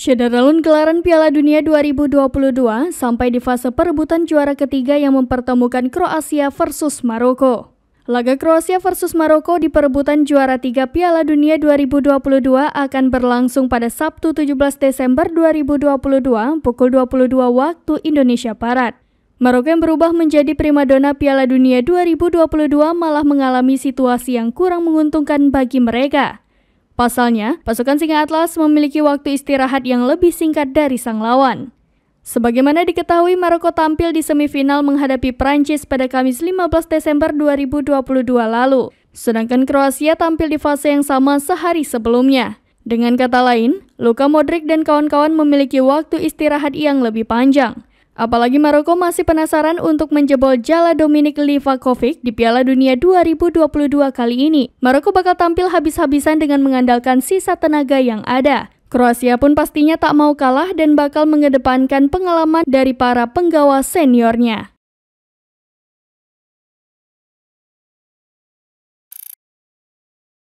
Syederalun gelaran Piala Dunia 2022 sampai di fase perebutan juara ketiga yang mempertemukan Kroasia versus Maroko. Laga Kroasia versus Maroko di perebutan juara 3 Piala Dunia 2022 akan berlangsung pada Sabtu 17 Desember 2022 pukul 22 waktu Indonesia Barat. Maroko yang berubah menjadi primadona Piala Dunia 2022 malah mengalami situasi yang kurang menguntungkan bagi mereka. Pasalnya, pasukan Singa Atlas memiliki waktu istirahat yang lebih singkat dari sang lawan. Sebagaimana diketahui, Maroko tampil di semifinal menghadapi Prancis pada Kamis 15 Desember 2022 lalu. Sedangkan Kroasia tampil di fase yang sama sehari sebelumnya. Dengan kata lain, Luka Modric dan kawan-kawan memiliki waktu istirahat yang lebih panjang. Apalagi Maroko masih penasaran untuk menjebol jala Dominik Livakovic di Piala Dunia 2022 kali ini. Maroko bakal tampil habis-habisan dengan mengandalkan sisa tenaga yang ada. Kroasia pun pastinya tak mau kalah dan bakal mengedepankan pengalaman dari para penggawa seniornya.